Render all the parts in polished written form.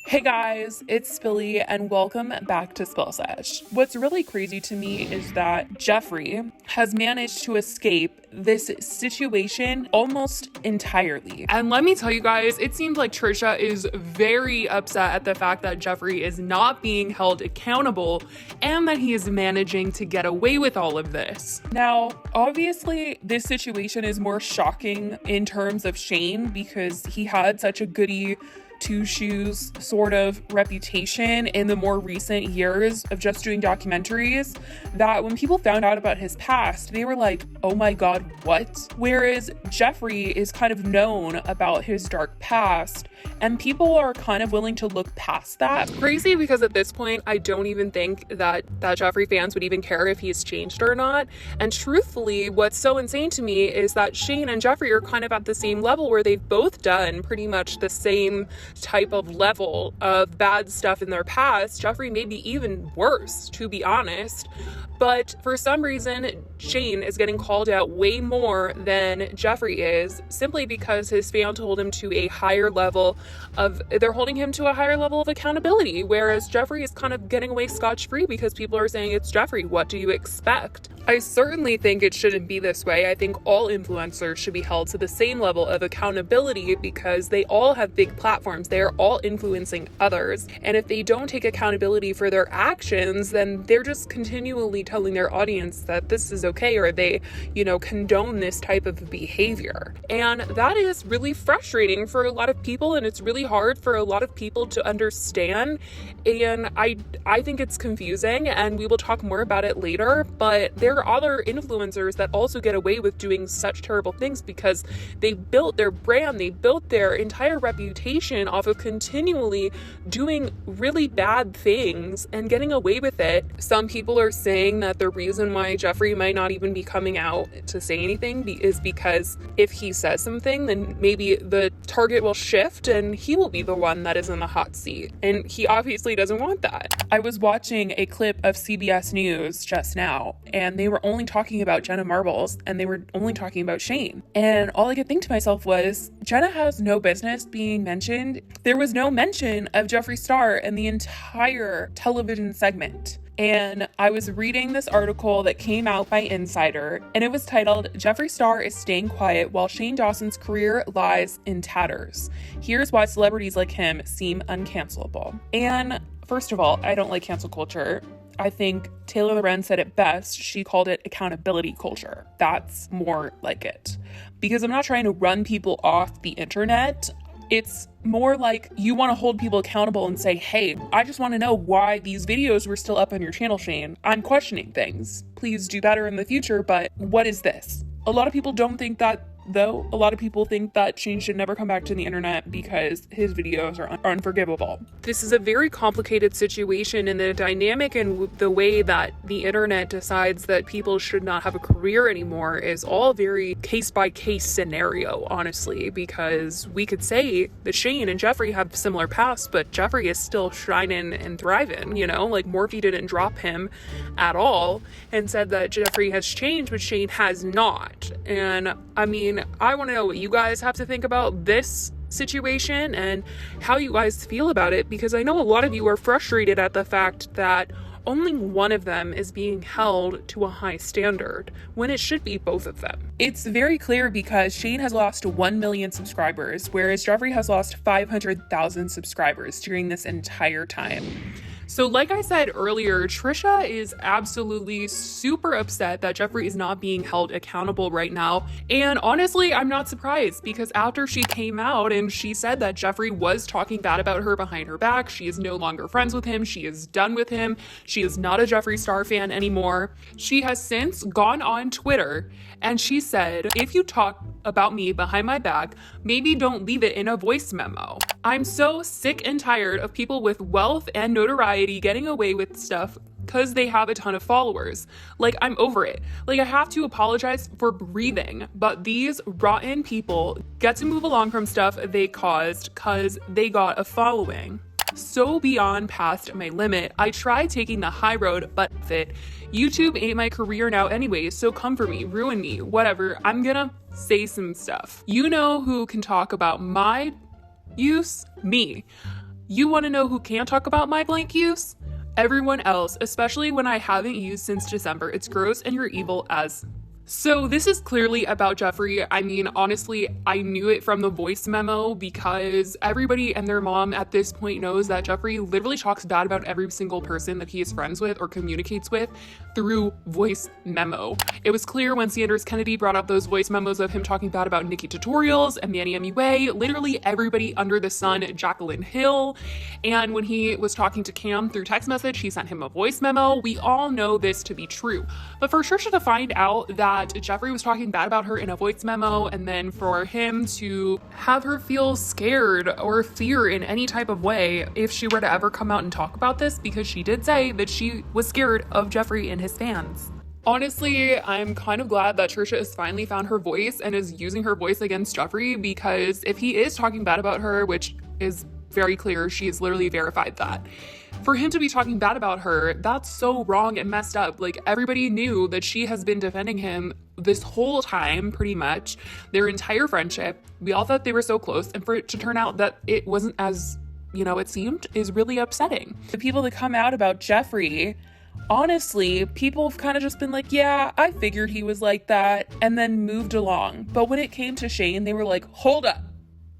Hey guys, it's Spilly and welcome back to Spill Sesh. What's really crazy to me is that Jeffree has managed to escape this situation almost entirely. And let me tell you guys, it seems like Trisha is very upset at the fact that Jeffree is not being held accountable and that he is managing to get away with all of this. Now, obviously, this situation is more shocking in terms of Shane because he had such a goody two shoes sort of reputation in the more recent years of just doing documentaries that when people found out about his past, they were like, oh my God, what? Whereas Jeffree is kind of known about his dark past and people are kind of willing to look past that. Crazy because at this point, I don't even think that Jeffree fans would even care if he's changed or not. And truthfully, what's so insane to me is that Shane and Jeffree are kind of at the same level where they've both done pretty much the same type of level of bad stuff in their past. Jeffree may be even worse, to be honest. But for some reason, Shane is getting called out way more than Jeffree is, simply because his fans hold him to a higher level they're holding him to a higher level of accountability, whereas Jeffree is kind of getting away scotch-free because people are saying it's Jeffree. What do you expect? I certainly think it shouldn't be this way. I think all influencers should be held to the same level of accountability because they all have big platforms. They are all influencing others. And if they don't take accountability for their actions, then they're just continually telling their audience that this is okay or they, condone this type of behavior. And that is really frustrating for a lot of people and it's really hard for a lot of people to understand. And I think it's confusing and we will talk more about it later, but there are other influencers that also get away with doing such terrible things because they built their brand, they built their entire reputation off of continually doing really bad things and getting away with it. Some people are saying that the reason why Jeffree might not even be coming out to say anything is because if he says something, then maybe the target will shift and he will be the one that is in the hot seat. And he obviously doesn't want that. I was watching a clip of CBS News just now, and they were only talking about Jenna Marbles, and they were only talking about Shane. And all I could think to myself was, Jenna has no business being mentioned. There was no mention of Jeffree Star in the entire television segment. And I was reading this article that came out by Insider, and it was titled, Jeffree Star is staying quiet while Shane Dawson's career lies in tatters. Here's why celebrities like him seem uncancelable. And first of all, I don't like cancel culture. I think Taylor Loren said it best. She called it accountability culture. That's more like it. Because I'm not trying to run people off the internet. It's more like you want to hold people accountable and say, hey, I just want to know why these videos were still up on your channel, Shane. I'm questioning things. Please do better in the future, but what is this? A lot of people don't think that, though. A lot of people think that Shane should never come back to the internet because his videos are unforgivable. This is a very complicated situation, and the dynamic and the way that the internet decides that people should not have a career anymore is all very case-by-case scenario, honestly, because we could say that Shane and Jeffree have similar pasts, but Jeffree is still shining and thriving, like Morphe didn't drop him at all and said that Jeffree has changed, but Shane has not. And I want to know what you guys have to think about this situation and how you guys feel about it, because I know a lot of you are frustrated at the fact that only one of them is being held to a high standard when it should be both of them. It's very clear because Shane has lost 1 million subscribers, whereas Jeffree has lost 500,000 subscribers during this entire time. So like I said earlier, Trisha is absolutely super upset that Jeffree is not being held accountable right now. And honestly, I'm not surprised because after she came out and she said that Jeffree was talking bad about her behind her back, she is no longer friends with him, she is done with him, she is not a Jeffree Star fan anymore. She has since gone on Twitter and she said, if you talk about me behind my back, maybe don't leave it in a voice memo. I'm so sick and tired of people with wealth and notoriety getting away with stuff because they have a ton of followers. I'm over it. I have to apologize for breathing, but these rotten people get to move along from stuff they caused because they got a following. So beyond past my limit, I tried taking the high road, but fit. YouTube ain't my career now anyway, so come for me, ruin me, whatever. I'm gonna say some stuff. You know who can talk about my use? Me. You want to know who can't talk about my blank use? Everyone else, especially when I haven't used since December. It's gross and you're evil as. So this is clearly about Jeffree. I mean, honestly, I knew it from the voice memo because everybody and their mom at this point knows that Jeffree literally talks bad about every single person that he is friends with or communicates with through voice memo. It was clear when Sanders Kennedy brought up those voice memos of him talking bad about Nikki Tutorials and Manny MUA, literally everybody under the sun, Jaclyn Hill. And when he was talking to Cam through text message, he sent him a voice memo. We all know this to be true. But for Trisha to find out that Jeffree was talking bad about her in a voice memo, and then for him to have her feel scared or fear in any type of way if she were to ever come out and talk about this, because she did say that she was scared of Jeffree and his fans. Honestly, I'm kind of glad that Trisha has finally found her voice and is using her voice against Jeffree, because if he is talking bad about her, which is very clear, she's literally verified that. For him to be talking bad about her, that's so wrong and messed up. Like, everybody knew that she has been defending him this whole time, pretty much, their entire friendship. We all thought they were so close, and for it to turn out that it wasn't as, it seemed, is really upsetting. The people that come out about Jeffree, honestly, people have kind of just been like, yeah, I figured he was like that, and then moved along. But when it came to Shane, they were like, hold up,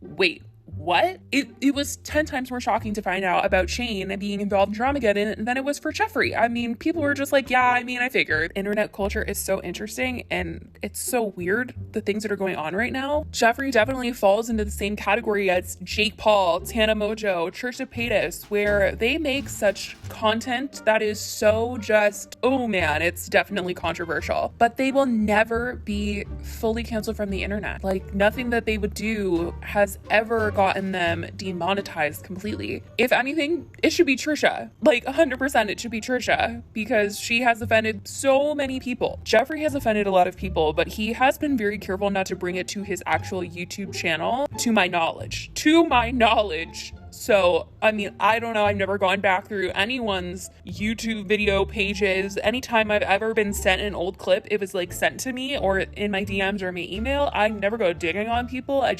wait. What? It was 10 times more shocking to find out about Shane being involved in Dramageddon than it was for Jeffree. I mean, people were just like, yeah, I figured. Internet culture is so interesting, and it's so weird, the things that are going on right now. Jeffree definitely falls into the same category as Jake Paul, Tana Mojo, Trisha Paytas, where they make such content that is so just, oh man, it's definitely controversial. But they will never be fully canceled from the internet. Like, nothing that they would do has ever gotten them demonetized completely. If anything, it should be Trisha. Like 100% it should be Trisha, because she has offended so many people. Jeffree has offended a lot of people, but he has been very careful not to bring it to his actual YouTube channel, to my knowledge. So, I mean, I don't know. I've never gone back through anyone's YouTube video pages. Anytime I've ever been sent an old clip, it was like sent to me or in my DMs or my email. I never go digging on people. I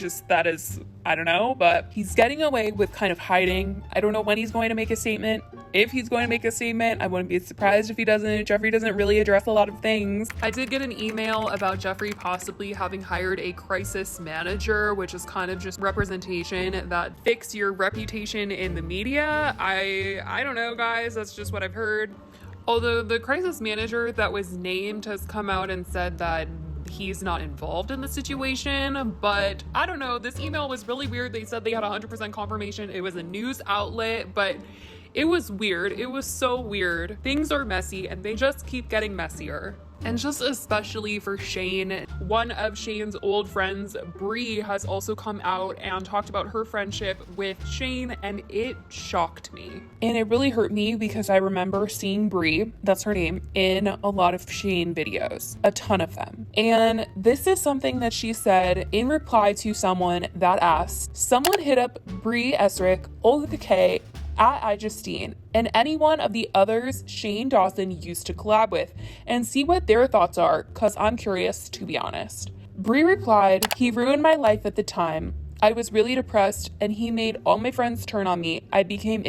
don't know, but he's getting away with kind of hiding. I don't know when he's going to make a statement. If he's going to make a statement, I wouldn't be surprised if he doesn't. Jeffree doesn't really address a lot of things. I did get an email about Jeffree possibly having hired a crisis manager, which is kind of just representation that fix your reputation in the media. I don't know, guys. That's just what I've heard. Although the crisis manager that was named has come out and said that he's not involved in the situation, but I don't know. This email was really weird. They said they had 100% confirmation. It was a news outlet, but it was weird. It was so weird. Things are messy and they just keep getting messier. And just especially for Shane, one of Shane's old friends, Bree, has also come out and talked about her friendship with Shane, and it shocked me. And it really hurt me because I remember seeing Bree, that's her name, in a lot of Shane videos, a ton of them. And this is something that she said in reply to someone that asked, someone hit up Bree Esrick, Olga K, at iJustine, and any one of the others Shane Dawson used to collab with, and see what their thoughts are, cause I'm curious, to be honest. Bree replied, he ruined my life at the time. I was really depressed and he made all my friends turn on me. I became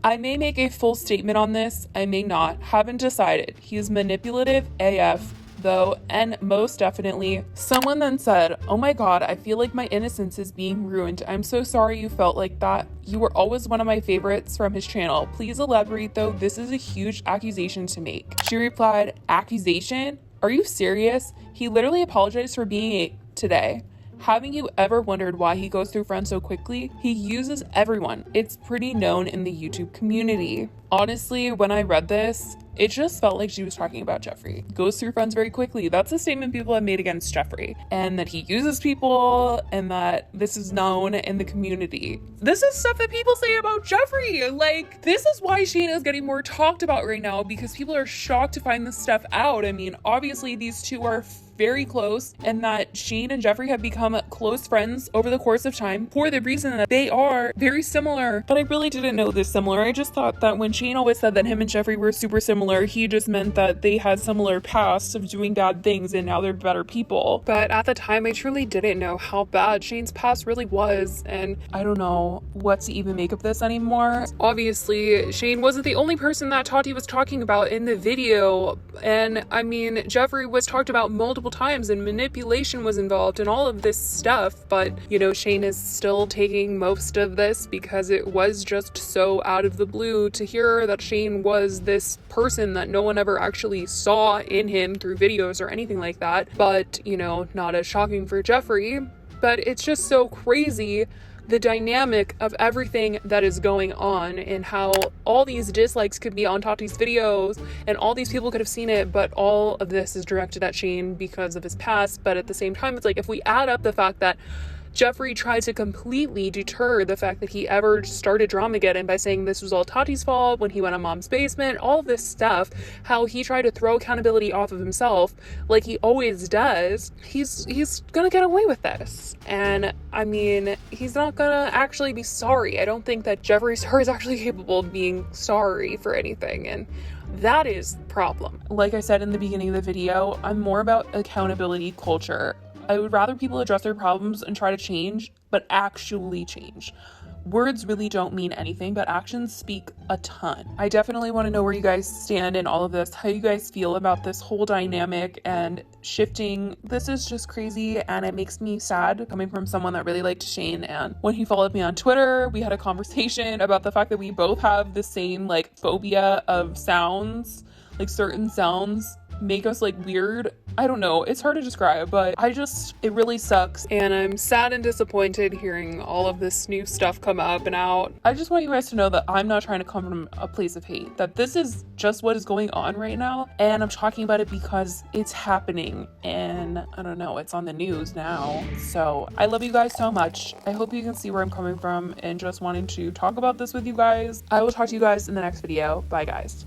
I may make a full statement on this, I may not, haven't decided. He is manipulative AF. Though, and most definitely. Someone then said, oh my god, I feel like my innocence is being ruined. I'm so sorry you felt like that. You were always one of my favorites from his channel. Please elaborate though, this is a huge accusation to make. She replied, accusation? Are you serious? He literally apologized for being today. Haven't you ever wondered why he goes through friends so quickly? He uses everyone. It's pretty known in the YouTube community. Honestly, when I read this, it just felt like she was talking about Jeffree. Goes through friends very quickly. That's a statement people have made against Jeffree. And that he uses people and that this is known in the community. This is stuff that people say about Jeffree. Like, this is why Shane is getting more talked about right now, because people are shocked to find this stuff out. I mean, obviously these two are very close and that Shane and Jeffree have become close friends over the course of time for the reason that they are very similar. But I really didn't know this similar. I just thought that when Shane always said that him and Jeffree were super similar, he just meant that they had similar pasts of doing bad things and now they're better people. But at the time, I truly didn't know how bad Shane's past really was, and I don't know what to even make of this anymore. Obviously, Shane wasn't the only person that Tati was talking about in the video, and I mean, Jeffree was talked about multiple times and manipulation was involved and all of this stuff, but you know, Shane is still taking most of this because it was just so out of the blue to hear that Shane was this person that no one ever actually saw in him through videos or anything like that. But you know, not as shocking for Jeffree, but it's just so crazy the dynamic of everything that is going on and how all these dislikes could be on Tati's videos and all these people could have seen it, but all of this is directed at Shane because of his past. But at the same time, it's like if we add up the fact that Jeffree tried to completely deter the fact that he ever started Dramageddon by saying this was all Tati's fault when he went on Mom's basement, all this stuff, how he tried to throw accountability off of himself like he always does. He's gonna get away with this. And I mean, he's not gonna actually be sorry. I don't think that Jeffree Star is actually capable of being sorry for anything, and that is the problem. Like I said in the beginning of the video, I'm more about accountability culture. I would rather people address their problems and try to change, but actually change. Words really don't mean anything, but actions speak a ton. I definitely want to know where you guys stand in all of this, how you guys feel about this whole dynamic and shifting. This is just crazy, and it makes me sad coming from someone that really liked Shane. And when he followed me on Twitter, we had a conversation about the fact that we both have the same like phobia of sounds, like certain sounds make us like weird. I don't know, it's hard to describe, but it really sucks, and I'm sad and disappointed hearing all of this new stuff come up and out. I just want you guys to know that I'm not trying to come from a place of hate, that this is just what is going on right now, and I'm talking about it because it's happening, and I don't know, it's on the news now. So I love you guys so much. I hope you can see where I'm coming from and just wanting to talk about this with you guys. I will talk to you guys in the next video. Bye guys.